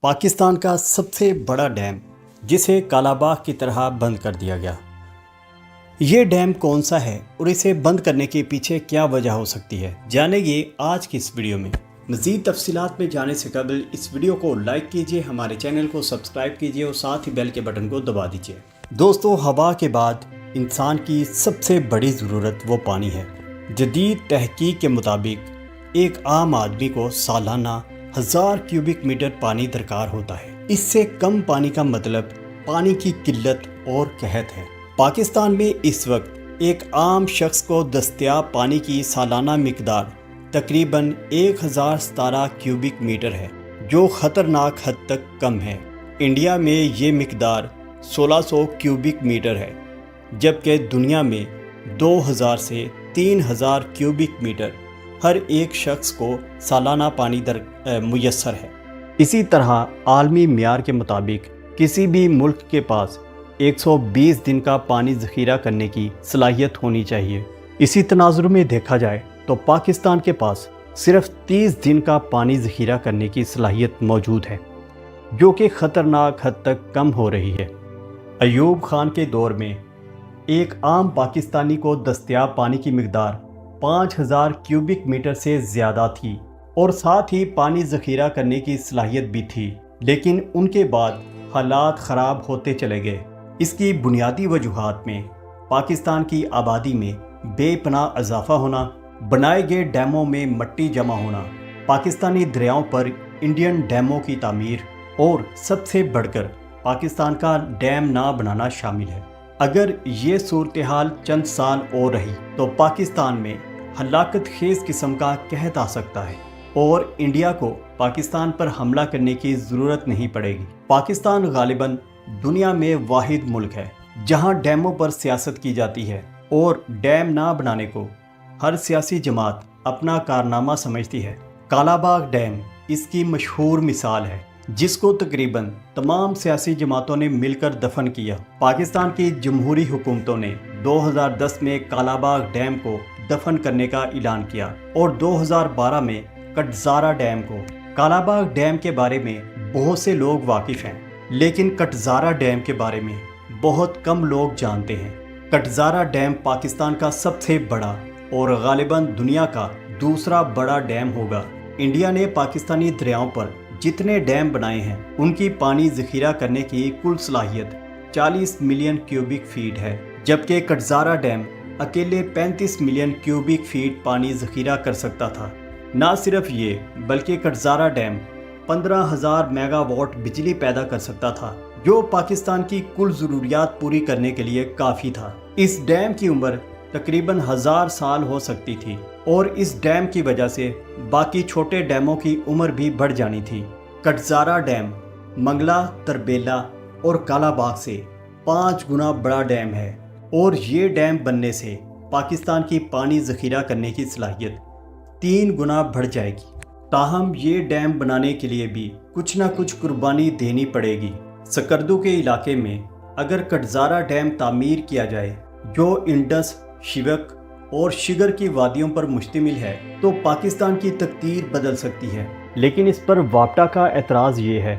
पाकिस्तान का सबसे बड़ा डैम जिसे कालाबाग की तरह बंद कर दिया गया। ये डैम कौन सा है और इसे बंद करने के पीछे क्या वजह हो सकती है, जानेंगे आज की इस वीडियो में। मज़ीद तफसीलात में जाने से कबल इस वीडियो को लाइक कीजिए, हमारे चैनल को सब्सक्राइब कीजिए और साथ ही बेल के बटन को दबा दीजिए। दोस्तों, हवा के बाद इंसान की सबसे बड़ी ज़रूरत वो पानी है। जदीद तहकीक के मुताबिक एक आम आदमी को सालाना 1000 क्यूबिक मीटर पानी दरकार होता है। इससे कम पानी का मतलब पानी की किल्लत और कहत है। पाकिस्तान में इस वक्त एक आम शख्स को दस्तयाब पानी की सालाना मिकदार तकरीबन 1017 क्यूबिक मीटर है, जो ख़तरनाक हद तक कम है। इंडिया में ये मिकदार 1600 क्यूबिक मीटर है, जबकि दुनिया में 2000 से 3000 क्यूबिक मीटर हर एक शख्स को सालाना पानी मुयस्सर है। इसी तरह आलमी मियार के मुताबिक किसी भी मुल्क के पास 120 दिन का पानी ज़ख़ीरा करने की सलाहियत होनी चाहिए। इसी तनाजुर में देखा जाए तो पाकिस्तान के पास सिर्फ 30 दिन का पानी ज़ख़ीरा करने की सलाहियत मौजूद है, जो कि ख़तरनाक हद तक कम हो रही है। अयूब खान के दौर में एक आम पाकिस्तानी को दस्तयाब पानी की मिकदार 5000 क्यूबिक मीटर से ज़्यादा थी और साथ ही पानी ज़ख़ीरा करने की सलाहियत भी थी, लेकिन उनके बाद हालात ख़राब होते चले गए। इसकी बुनियादी वजूहात में पाकिस्तान की आबादी में बेपनाह इजाफ़ा होना, बनाए गए डैमों में मट्टी जमा होना, पाकिस्तानी दरियाओं पर इंडियन डैमों की तामीर और सबसे बढ़कर पाकिस्तान का डैम ना बनाना शामिल है। अगर ये सूरत हाल चंद साल और रही तो पाकिस्तान में हलाकत खेज़ किस्म का कहत आ सकता है और इंडिया को पाकिस्तान पर हमला करने की ज़रूरत नहीं पड़ेगी। पाकिस्तान गालिबन दुनिया में वाहिद मुल्क है जहां डैमों पर सियासत की जाती है और डैम ना बनाने को हर सियासी जमात अपना कारनामा समझती है। कालाबाग डैम इसकी मशहूर मिसाल है, जिसको तकरीबन तमाम सियासी जमातों ने मिलकर दफन किया। पाकिस्तान की जमहूरी हुकूमतों ने 2010 में कालाबाग डैम को दफन करने का ऐलान किया और 2012 में कटज़ारा डैम को। कालाबाग डैम के बारे में बहुत से लोग वाकिफ़ हैं, लेकिन कटज़ारा डैम के बारे में बहुत कम लोग जानते हैं। कटज़ारा डैम पाकिस्तान का सबसे बड़ा और गालिबन दुनिया का दूसरा बड़ा डैम होगा। इंडिया ने पाकिस्तानी दरियाओं पर जितने डैम बनाए हैं, उनकी पानी ज़ख़ीरा करने की कुल सलाहियत 40 मिलियन क्यूबिक फीट है, जबकि कटज़ारा डैम अकेले 35 मिलियन क्यूबिक फीट पानी ज़ख़ीरा कर सकता था। ना सिर्फ ये, बल्कि कटज़ारा डैम 15,000 मेगावाट बिजली पैदा कर सकता था, जो पाकिस्तान की कुल ज़रूरियात पूरी करने के लिए काफ़ी था। इस डैम की उम्र तकरीबन 1000 साल हो सकती थी और इस डैम की वजह से बाकी छोटे डैमों की उम्र भी बढ़ जानी थी। कटज़ारा डैम मंगला, तरबेला और कालाबाग से 5 गुना बड़ा डैम है और ये डैम बनने से पाकिस्तान की पानी ज़ख़ीरा करने की सलाहियत 3 गुना बढ़ जाएगी। ताहम ये डैम बनाने के लिए भी कुछ ना कुछ कुर्बानी देनी पड़ेगी। सकर्दू के इलाके में अगर कटज़ारा डैम तामीर किया जाए, जो इंडस, शिवक और शिगर की वादियों पर मुश्तमिल है, तो पाकिस्तान की तकदीर बदल सकती है। लेकिन इस पर वापटा का एतराज़ ये है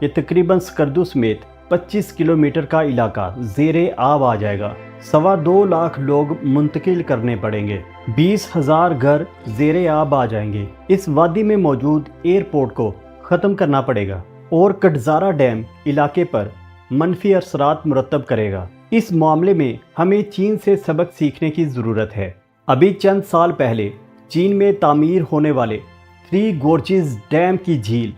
कि तकरीबन सकर्दू समेत 25 किलोमीटर का इलाका ज़ेरे आब आ जाएगा। 2.25 लाख लोग मुंतकिल करने पड़ेंगे, 20,000 घर ज़ेरे आब आ जाएंगे। इस वादी में मौजूद एयरपोर्ट को ख़त्म करना पड़ेगा और कटज़ारा डैम इलाके पर मनफी असरात मुरतब करेगा। इस मामले में हमें चीन से सबक सीखने की ज़रूरत है। अभी चंद साल पहले चीन में तामीर होने वाले 3 गोर्जेस डैम की झील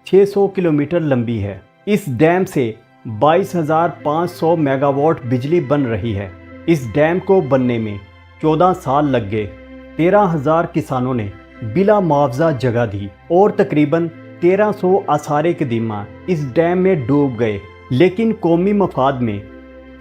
600 किलोमीटर लंबी है। इस डैम से 22,500 मेगावाट बिजली बन रही है। इस डैम को बनने में 14 साल लग गए। 13,000 किसानों ने बिला मुआवजा जगह दी और तकरीबन 1300 आसारे कदीमा इस डैम में डूब गए। लेकिन कौमी मफाद में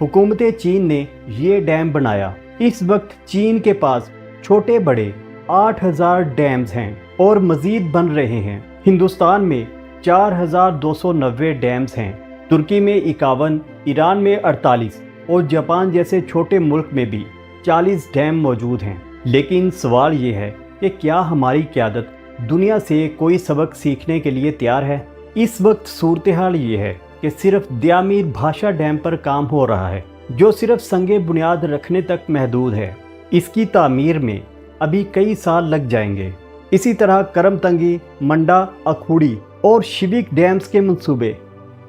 हुकूमत चीन ने ये डैम बनाया। इस वक्त चीन के पास छोटे बड़े 8000 डैम्स हैं और मज़ीद बन रहे हैं। हिंदुस्तान में 4290 डैम्स हैं, तुर्की में 51, ईरान में 48 और जापान जैसे छोटे मुल्क में भी 40 डैम मौजूद हैं। लेकिन सवाल ये है कि क्या हमारी क़यादत दुनिया से कोई सबक सीखने के लिए तैयार है? इस वक्त सूरत हाल ये है कि सिर्फ दयामीर भाषा डैम पर काम हो रहा है, जो सिर्फ संगे बुनियाद रखने तक महदूद है। इसकी तामीर में अभी कई साल लग जाएंगे। इसी तरह करमतंगी, मंडा, अखूड़ी और शिविक डैम्स के मंसूबे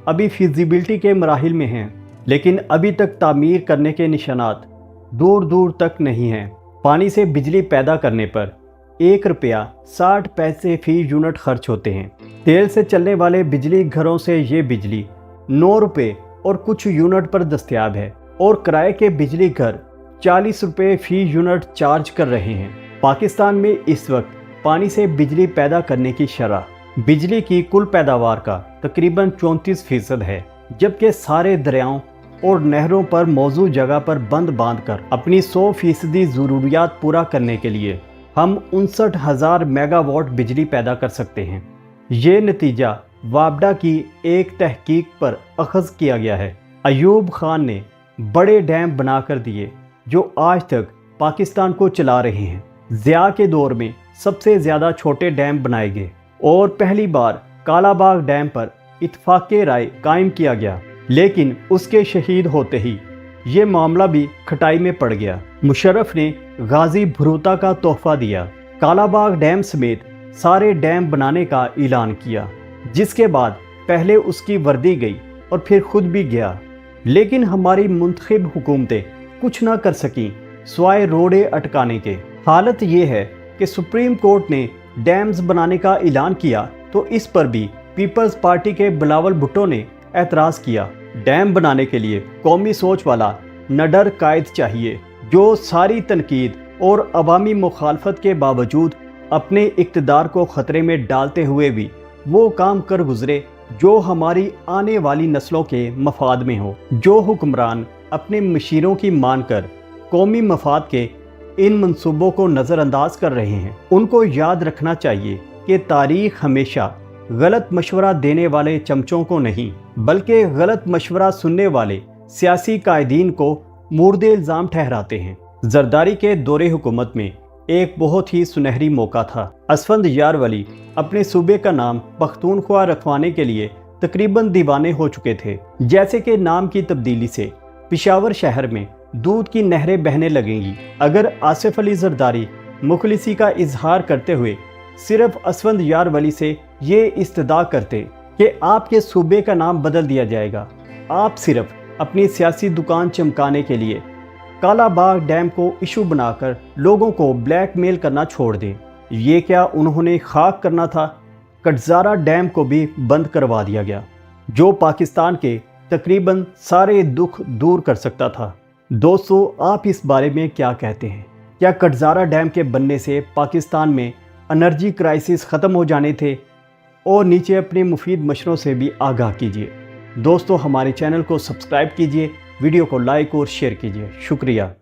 अभी फिजिबिलिटी के मराहिल में हैं, लेकिन अभी तक तामीर करने के निशानात दूर दूर तक नहीं हैं। पानी से बिजली पैदा करने पर 1 रुपया 60 पैसे फी यूनिट खर्च होते हैं। तेल से चलने वाले बिजली घरों से ये बिजली 9 रुपये और कुछ यूनिट पर दस्तयाब है, और किराए के बिजली घर 40 रुपये फी यूनिट चार्ज कर रहे हैं। पाकिस्तान में इस वक्त पानी से बिजली पैदा करने की शरह बिजली की कुल पैदावार का तकरीबन 34% है, जबकि सारे दरियाओं और नहरों पर मौजूद जगह पर बंद बांध कर अपनी 100% ज़रूरियात पूरा करने के लिए हम 59,000 मेगावाट बिजली पैदा कर सकते हैं। ये नतीजा वाबडा की एक तहकीक पर अखज़ किया गया है। अयूब खान ने बड़े डैम बना कर दिए जो आज तक पाकिस्तान को चला रहे हैं। ज़िया के दौर में सबसे ज़्यादा छोटे डैम बनाए गए और पहली बार कालाबाग डैम पर इत्तफाक़े राय कायम किया गया, लेकिन उसके शहीद होते ही ये मामला भी खटाई में पड़ गया। मुशर्रफ ने गाजी भरूता का तोहफा दिया, कालाबाग डैम समेत सारे डैम बनाने का ऐलान किया, जिसके बाद पहले उसकी वर्दी गई और फिर खुद भी गया, लेकिन हमारी मुंतखब हुकूमतें कुछ ना कर सकीं स्वाय रोड़े अटकाने के। हालत ये है कि सुप्रीम कोर्ट ने डैम्स बनाने का ऐलान किया तो इस पर भी पीपल्स पार्टी के बिलावल भुट्टो ने एतराज़ किया। डैम बनाने के लिए कौमी सोच वाला निडर कायद चाहिए, जो सारी तनकीद और अवामी मुखालफत के बावजूद अपने इक़्तिदार को ख़तरे में डालते हुए भी वो काम कर गुजरे जो हमारी आने वाली नस्लों के मफाद में हो। जो हुक्मरान अपने मशीरों की मानकर कौमी मफाद के इन मंसूबों को नज़रअंदाज कर रहे हैं, उनको याद रखना चाहिए कि तारीख़ हमेशा गलत मशवरा देने वाले चमचों को नहीं, बल्कि गलत मशवरा सुनने वाले सियासी कायदीन को मुर्दे इल्ज़ाम ठहराते हैं। जरदारी के दौरे हुकूमत में एक बहुत ही सुनहरी मौका था। असफंद यार वली अपने सूबे का नाम पख्तूनख्वा रखवाने के लिए तकरीबन दीवाने हो चुके थे। जैसे कि नाम की तब्दीली से पेशावर शहर में दूध की नहरें बहने लगेंगी। अगर आसिफ अली जरदारी मुखलिसी का इजहार करते हुए सिर्फ असफंद यार वली से ये इस्तदा करते कि आपके सूबे का नाम बदल दिया जाएगा, आप सिर्फ अपनी सियासी दुकान चमकाने के लिए कालाबाग डैम को इशू बनाकर लोगों को ब्लैकमेल करना छोड़ दें। ये क्या उन्होंने खाक करना था? कटजारा डैम को भी बंद करवा दिया गया, जो पाकिस्तान के तकरीबन सारे दुख दूर कर सकता था। दोस्तों, आप इस बारे में क्या कहते हैं? क्या कटजारा डैम के बनने से पाकिस्तान में एनर्जी क्राइसिस ख़त्म हो जाने थे? और नीचे अपने मुफीद मशवरों से भी आगाह कीजिए। दोस्तों, हमारे चैनल को सब्सक्राइब कीजिए, वीडियो को लाइक और शेयर कीजिए। शुक्रिया।